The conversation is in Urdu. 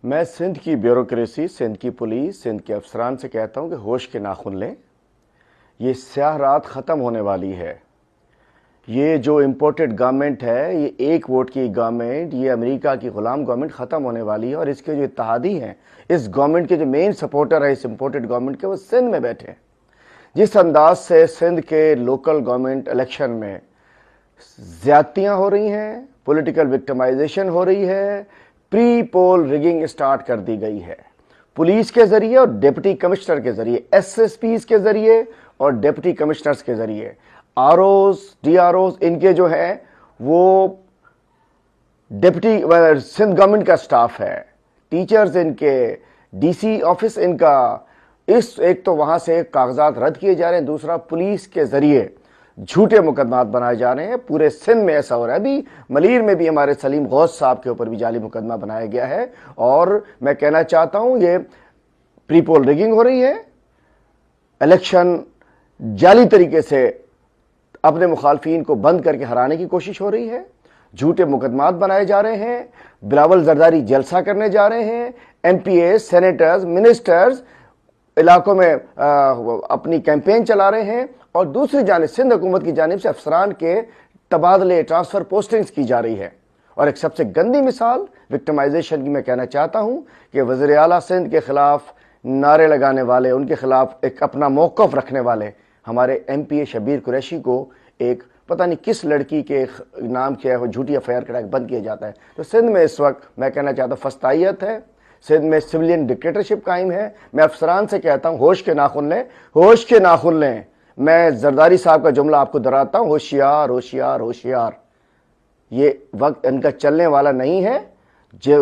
میں سندھ کی بیوروکریسی، سندھ کی پولیس، سندھ کے افسران سے کہتا ہوں کہ ہوش کے ناخن لیں۔ یہ سیاہ رات ختم ہونے والی ہے۔ یہ جو امپورٹڈ گورنمنٹ ہے، یہ ایک ووٹ کی گورنمنٹ، یہ امریکہ کی غلام گورنمنٹ ختم ہونے والی ہے، اور اس کے جو اتحادی ہیں، اس گورنمنٹ کے جو مین سپورٹر ہے اس امپورٹڈ گورنمنٹ کے، وہ سندھ میں بیٹھے ہیں۔ جس انداز سے سندھ کے لوکل گورنمنٹ الیکشن میں زیادتیاں ہو رہی ہیں، پولیٹیکل وکٹمائزیشن ہو رہی ہے، پری پول ریگنگ سٹارٹ کر دی گئی ہے پولیس کے ذریعے اور ڈپٹی کمشنر کے ذریعے، ایس ایس پیز کے ذریعے اور ڈپٹی کمشنرز کے ذریعے، ROs, DROs, ان کے جو ہے وہ ڈپٹی سندھ گورنمنٹ کا سٹاف ہے، ٹیچرز ان کے، ڈی سی آفس ان کا، ایک تو وہاں سے کاغذات رد کیے جا رہے ہیں، دوسرا پولیس کے ذریعے جھوٹے مقدمات بنائے جا رہے ہیں۔ پورے سندھ میں ایسا ہو رہا ہے، ابھی ملیر میں بھی ہمارے سلیم غوث صاحب کے اوپر بھی جعلی مقدمہ بنایا گیا ہے، اور میں کہنا چاہتا ہوں یہ پری پول ریگنگ ہو رہی ہے، الیکشن جعلی طریقے سے اپنے مخالفین کو بند کر کے ہرانے کی کوشش ہو رہی ہے، جھوٹے مقدمات بنائے جا رہے ہیں، بلاول زرداری جلسہ کرنے جا رہے ہیں، ایم پی اے، سینیٹرز، منسٹرز علاقوں میں اپنی کیمپین چلا رہے ہیں، اور دوسری جانب سندھ حکومت کی جانب سے افسران کے تبادلے، ٹرانسفر پوسٹنگز کی جا رہی ہے۔ اور ایک سب سے گندی مثال وکٹمائزیشن کی میں کہنا چاہتا ہوں کہ وزیر اعلیٰ سندھ کے خلاف نعرے لگانے والے، ان کے خلاف ایک اپنا موقف رکھنے والے ہمارے ایم پی اے شبیر قریشی کو ایک پتہ نہیں کس لڑکی کے نام کیا ہے وہ جھوٹی ایف آئی آر کراکے بند کیا جاتا ہے۔ تو سندھ میں اس وقت میں کہنا چاہتا ہوں فسطائیت ہے، سندھ میں سویلین ڈکٹیٹرشپ قائم ہے۔ میں افسران سے کہتا ہوں ہوش کے ناخن لیں، ہوش کے ناخن لیں۔ میں زرداری صاحب کا جملہ آپ کو دہراتا ہوں، ہوشیار ہوشیار ہوشیار۔ یہ وقت ان کا چلنے والا نہیں ہے۔